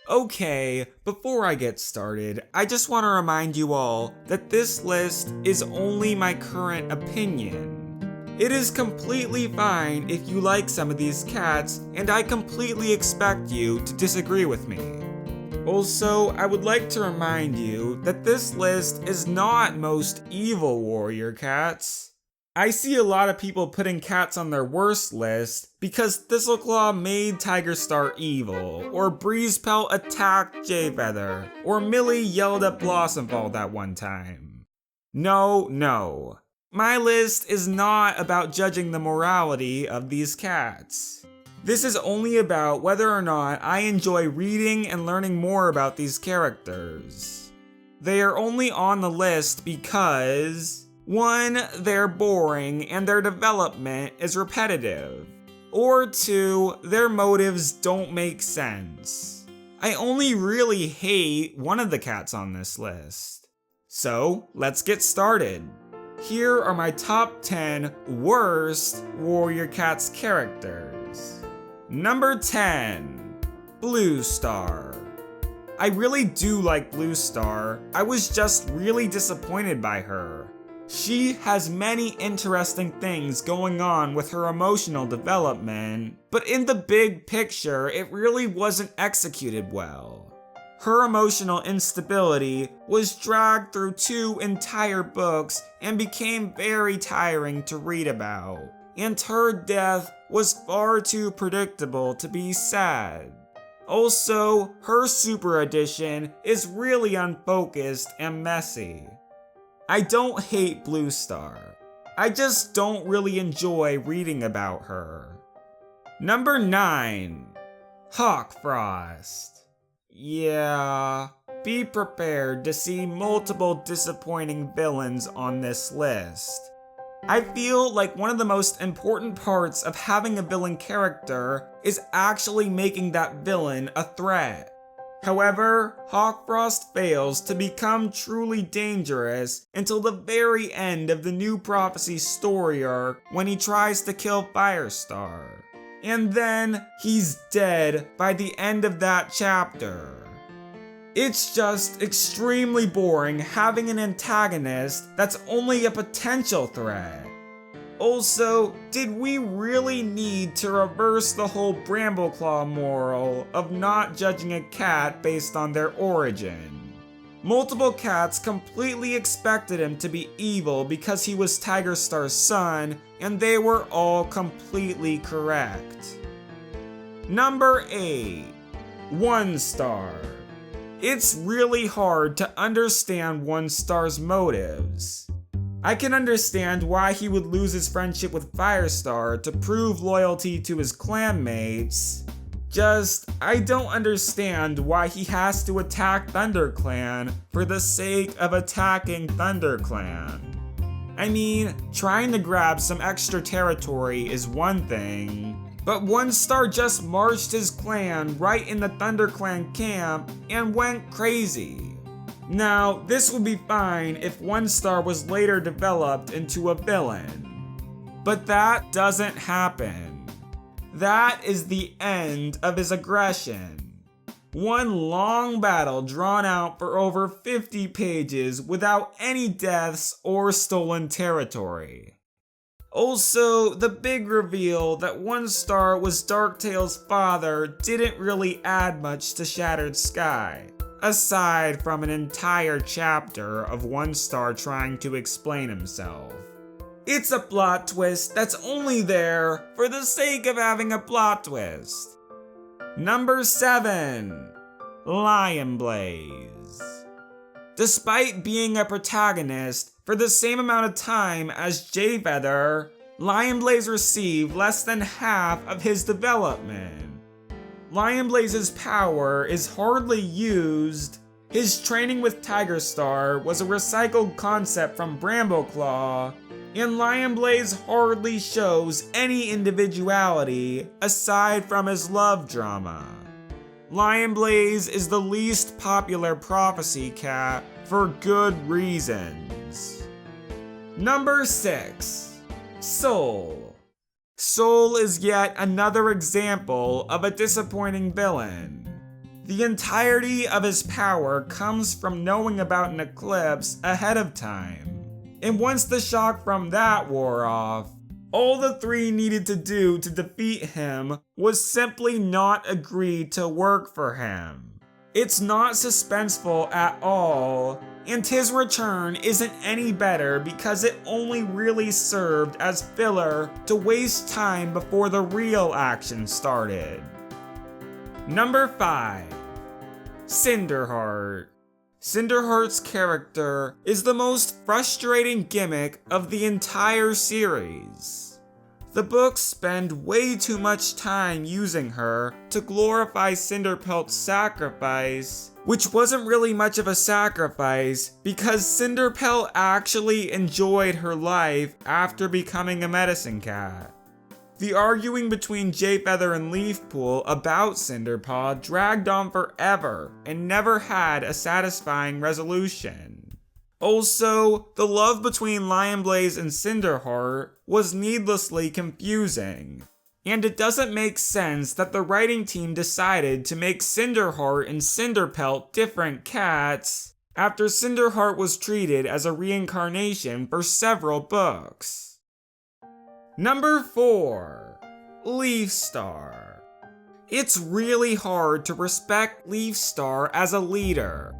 Okay, before I get started, I just want to remind you all that this list is only my current opinion. It is completely fine if you like some of these cats, and I completely expect you to disagree with me. Also, I would like to remind you that this list is not most evil warrior cats. I see a lot of people putting cats on their worst list because Thistleclaw made Tigerstar evil, or Breezepelt attacked Jayfeather, or Millie yelled at Blossomfall that one time. No. My list is not about judging the morality of these cats. This is only about whether or not I enjoy reading and learning more about these characters. They are only on the list because 1, they're boring and their development is repetitive. Or 2, their motives don't make sense. I only really hate one of the cats on this list. So, let's get started. Here are my top 10 worst Warrior Cats characters. Number 10, Leafstar. I really do like Leafstar. I was just really disappointed by her. She has many interesting things going on with her emotional development, but in the big picture, it really wasn't executed well. Her emotional instability was dragged through 2 entire books and became very tiring to read about, and her death was far too predictable to be sad. Also, her super edition is really unfocused and messy. I don't hate Leafstar. I just don't really enjoy reading about her. Number 9, Hawkfrost. Yeah, be prepared to see multiple disappointing villains on this list. I feel like one of the most important parts of having a villain character is actually making that villain a threat. However, Hawkfrost fails to become truly dangerous until the very end of the New Prophecy story arc when he tries to kill Firestar. And then, he's dead by the end of that chapter. It's just extremely boring having an antagonist that's only a potential threat. Also, did we really need to reverse the whole Brambleclaw moral of not judging a cat based on their origin? Multiple cats completely expected him to be evil because he was Tigerstar's son, and they were all completely correct. Number 8, OneStar. It's really hard to understand OneStar's motives. I can understand why he would lose his friendship with Firestar to prove loyalty to his clanmates. I don't understand why he has to attack ThunderClan for the sake of attacking ThunderClan. I mean, trying to grab some extra territory is one thing, but OneStar just marched his clan right in the ThunderClan camp and went crazy. Now, this would be fine if OneStar was later developed into a villain, but that doesn't happen. That is the end of his aggression. One long battle drawn out for over 50 pages without any deaths or stolen territory. Also, the big reveal that OneStar was Darktail's father didn't really add much to Shattered Sky, aside from an entire chapter of OneStar trying to explain himself. It's a plot twist that's only there for the sake of having a plot twist. Number 7, Lionblaze. Despite being a protagonist for the same amount of time as Jayfeather, Lionblaze received less than half of his development. Lionblaze's power is hardly used. His training with Tigerstar was a recycled concept from Brambleclaw, and Lionblaze hardly shows any individuality aside from his love drama. Lionblaze is the least popular prophecy cat for good reasons. Number 6, Soul. Soul is yet another example of a disappointing villain. The entirety of his power comes from knowing about an eclipse ahead of time. And once the shock from that wore off, all the three needed to do to defeat him was simply not agree to work for him. It's not suspenseful at all, and his return isn't any better because it only really served as filler to waste time before the real action started. Number 5. Cinder Hard. Cinder Hard's character is the most frustrating gimmick of the entire series. The books spend way too much time using her to glorify Cinderpelt's sacrifice, which wasn't really much of a sacrifice because Cinderpelt actually enjoyed her life after becoming a medicine cat. The arguing between Jayfeather and Leafpool about Cinderpaw dragged on forever and never had a satisfying resolution. Also, the love between Lionblaze and Cinderheart was needlessly confusing, and it doesn't make sense that the writing team decided to make Cinderheart and Cinderpelt different cats after Cinderheart was treated as a reincarnation for several books. Number 4. Leafstar. It's really hard to respect Leafstar as a leader.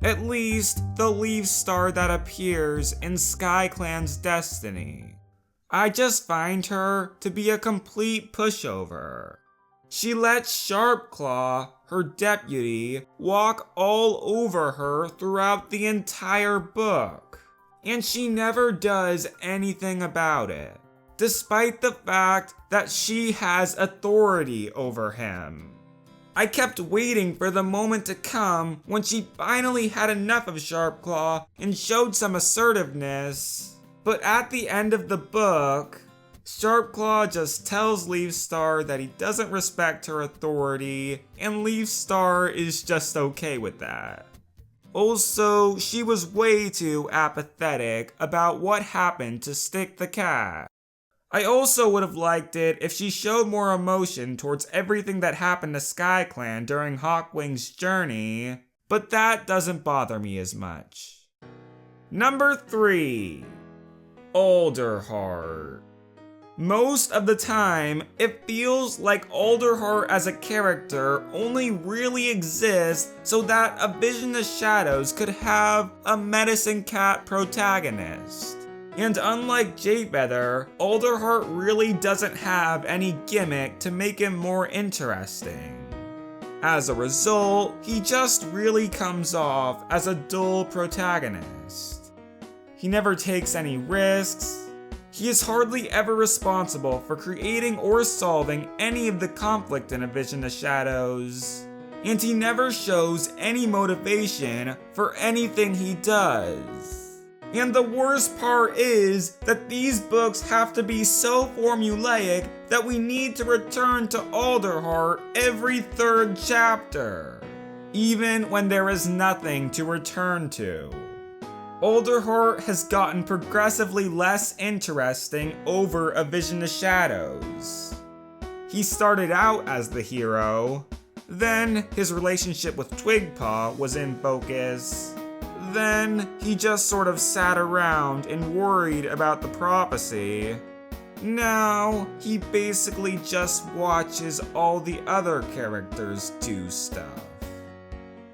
At least, the Leafstar that appears in SkyClan's Destiny. I just find her to be a complete pushover. She lets Sharpclaw, her deputy, walk all over her throughout the entire book. And she never does anything about it, despite the fact that she has authority over him. I kept waiting for the moment to come when she finally had enough of Sharpclaw and showed some assertiveness, but at the end of the book, Sharpclaw just tells Leafstar that he doesn't respect her authority, and Leafstar is just okay with that. Also, she was way too apathetic about what happened to Stick the Cat. I also would have liked it if she showed more emotion towards everything that happened to SkyClan during Hawkwing's journey, but that doesn't bother me as much. Number 3. Alderheart. Most of the time, it feels like Alderheart as a character only really exists so that A Vision of Shadows could have a medicine cat protagonist. And unlike Jayfeather, Alderheart really doesn't have any gimmick to make him more interesting. As a result, he just really comes off as a dull protagonist. He never takes any risks. He is hardly ever responsible for creating or solving any of the conflict in A Vision of Shadows. And he never shows any motivation for anything he does. And the worst part is that these books have to be so formulaic that we need to return to Alderheart every 3rd chapter, even when there is nothing to return to. Alderheart has gotten progressively less interesting over A Vision of Shadows. He started out as the hero, then his relationship with Twigpaw was in focus. Then he just sort of sat around and worried about the prophecy. Now he basically just watches all the other characters do stuff.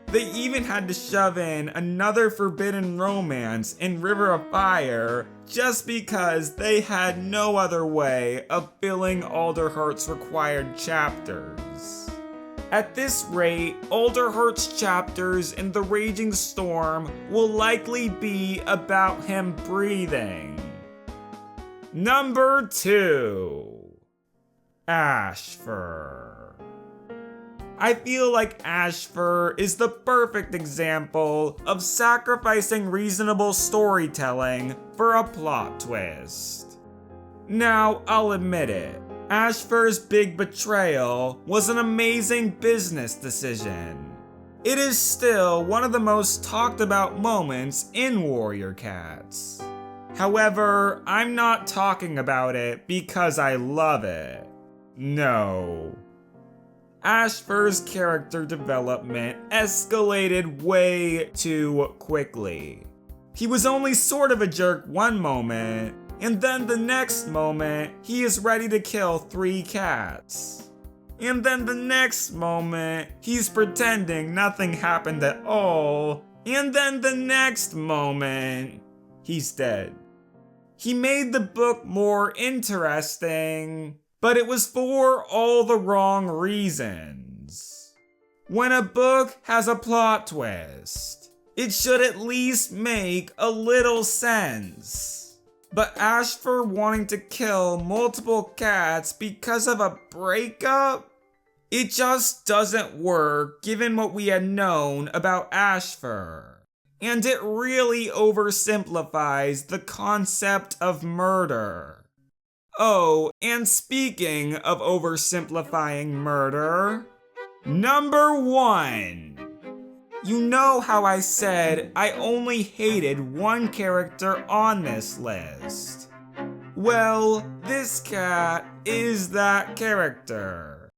They even had to shove in another forbidden romance in River of Fire just because they had no other way of filling Alderheart's required chapters. At this rate, Alderheart's chapters in The Raging Storm will likely be about him breathing. Number 2. Ashfur. I feel like Ashfur is the perfect example of sacrificing reasonable storytelling for a plot twist. Now, I'll admit it. Ashfur's big betrayal was an amazing business decision. It is still one of the most talked about moments in Warrior Cats. However, I'm not talking about it because I love it. No. Ashfur's character development escalated way too quickly. He was only sort of a jerk one moment, and then the next moment, he is ready to kill 3 cats. And then the next moment, he's pretending nothing happened at all. And then the next moment, he's dead. He made the book more interesting, but it was for all the wrong reasons. When a book has a plot twist, it should at least make a little sense. But Ashfur wanting to kill multiple cats because of a breakup? It just doesn't work given what we had known about Ashfur. And it really oversimplifies the concept of murder. Oh, and speaking of oversimplifying murder, number 1. You know how I said I only hated one character on this list? Well, this cat is that character.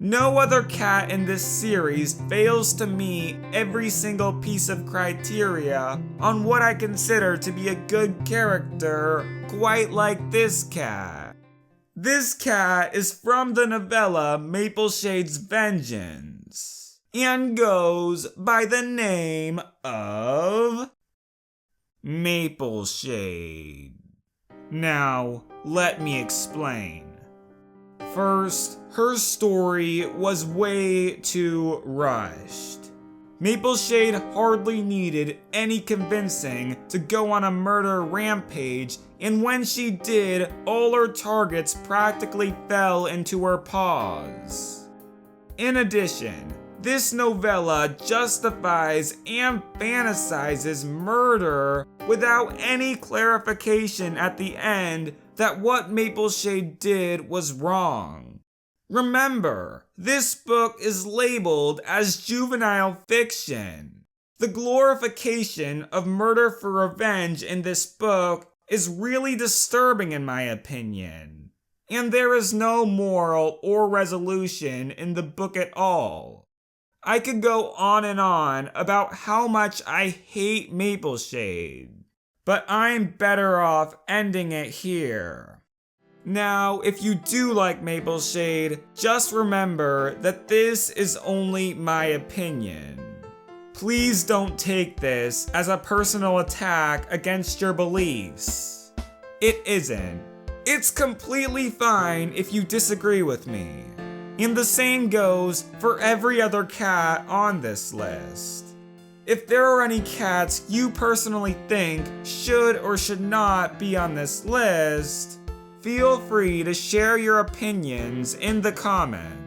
No other cat in this series fails to meet every single piece of criteria on what I consider to be a good character quite like this cat. This cat is from the novella Mapleshade's Vengeance and goes by the name of Mapleshade. Now, let me explain. First, her story was way too rushed. Mapleshade hardly needed any convincing to go on a murder rampage, and when she did, all her targets practically fell into her paws. In addition, this novella justifies and fantasizes murder without any clarification at the end that what Mapleshade did was wrong. Remember, this book is labeled as juvenile fiction. The glorification of murder for revenge in this book is really disturbing in my opinion. And there is no moral or resolution in the book at all. I could go on and on about how much I hate Mapleshade, but I'm better off ending it here. Now, if you do like Mapleshade, just remember that this is only my opinion. Please don't take this as a personal attack against your beliefs. It isn't. It's completely fine if you disagree with me. And the same goes for every other cat on this list. If there are any cats you personally think should or should not be on this list, feel free to share your opinions in the comments.